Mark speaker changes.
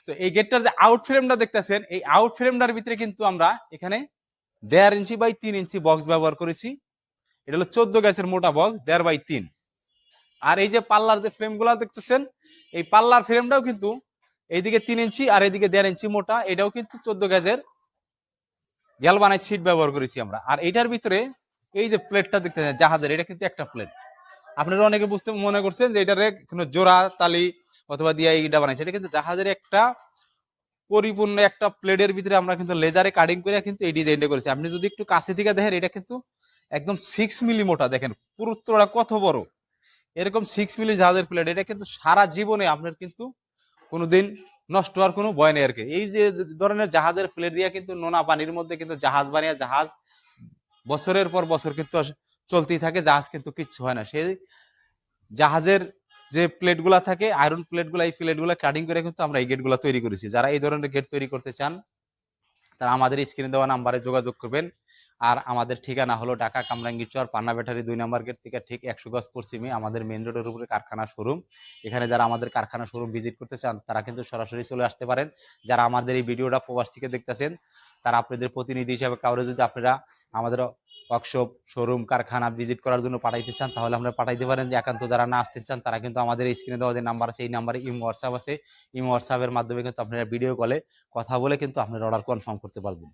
Speaker 1: তো এই গেটটার যে আউট ফ্রেমটা দেখতেছেন, এই আউট ফ্রেমটার ভিতরে কিন্তু আমরা এখানে 1.5 ইঞ্চি বাই 3 ইঞ্চি বক্স ব্যবহার করেছি। এটা হলো 14 গ্যাসের মোটা বক্স 1.5 বাই 3। আর এই যে পাল্লার যে ফ্রেমগুলো দেখতেছেন, এই পাল্লার ফ্রেমটাও কিন্তু এইদিকে 3 ইঞ্চি আর এইদিকে 1.5 ইঞ্চি মোটা, এটাও কিন্তু 14 গ্যাসের গ্যালভানাইজ শীট ব্যবহার করেছি আমরা। আর এটার ভিতরে এই যে প্লেটটা দেখতেছেন জাহাজের, এটা কিন্তু একটা প্লেট। আপনারা অনেকে বুঝতে মনে করছেন যে এটারে কোনো জোড়া তালি অথবা দিয়ে এইটা বানাইছে, এটা কিন্তু জাহাজের একটা পরিপূর্ণ একটা প্লেটের ভিতরে আমরা কিন্তু লেজারে কাটিং করে কিন্তু এই ডিজাইনটা করেছি। আপনি যদি একটু কাছে থেকে দেখেন, এটা কিন্তু একদম 6 মিলি মোটা, দেখেন পুরুত্বটা কত বড়। এরকম 6 মিলি জাহাজের প্লেট, এটা কিন্তু সারা জীবনে আপনার কিন্তু কোনোদিন নষ্ট হওয়ার কোনো ভয় নেই আর কি। এই যে ধরনের জাহাজের প্লেট দিয়ে কিন্তু নোনা পানির মধ্যে কিন্তু জাহাজ বানিয়ে জাহাজ বছরের পর বছর কিন্তু চলতেই থাকে, জাহাজ কিন্তু কিচ্ছু হয় না। সেই জাহাজের যে প্লেটগুলা থাকে আয়রন প্লেটগুলা, এই প্লেটগুলা কাটিং করে কিন্তু আমরা এই গেটগুলা তৈরি করেছি। যারা এই ধরনের গেট তৈরি করতে চান তারা আমাদের স্ক্রিনে দেওয়া নাম্বারে যোগাযোগ করবেন। আর আমাদের ঠিকানা হলো ঢাকা কামরাঙ্গীরচর পান্না ব্যাটারি 2 নম্বর গেট থেকে ঠিক 100 গজ পশ্চিমে আমাদের মেইন রোডের উপরে কারখানা শোরুম। এখানে যারা আমাদের কারখানা শোরুম ভিজিট করতে চান তারা কিন্তু সরাসরি চলে আসতে পারেন। যারা আমাদের এই ভিডিওটা প্রবাস থেকে দেখতেছেন তারা আপনাদের প্রতিনিধি হিসাবে কাউরে যদি আপনারা আমাদের ওয়ার্কশপ শোরুম কারখানা ভিজিট করার জন্য পাঠাইতে চান তাহলে আমরা পাঠাইতে পারেন। যে একান্ত যারা না আসতে চান তারা কিন্তু আমাদের স্ক্রিনে দেওয়া যে নাম্বার আছে এই নাম্বারে ইমো হোয়াটসঅ্যাপ আছে, ইমো হোয়াটসঅ্যাপের মাধ্যমে কিন্তু আপনারা ভিডিও কলে কথা বলে কিন্তু আপনারা অর্ডার কনফার্ম করতে পারবেন।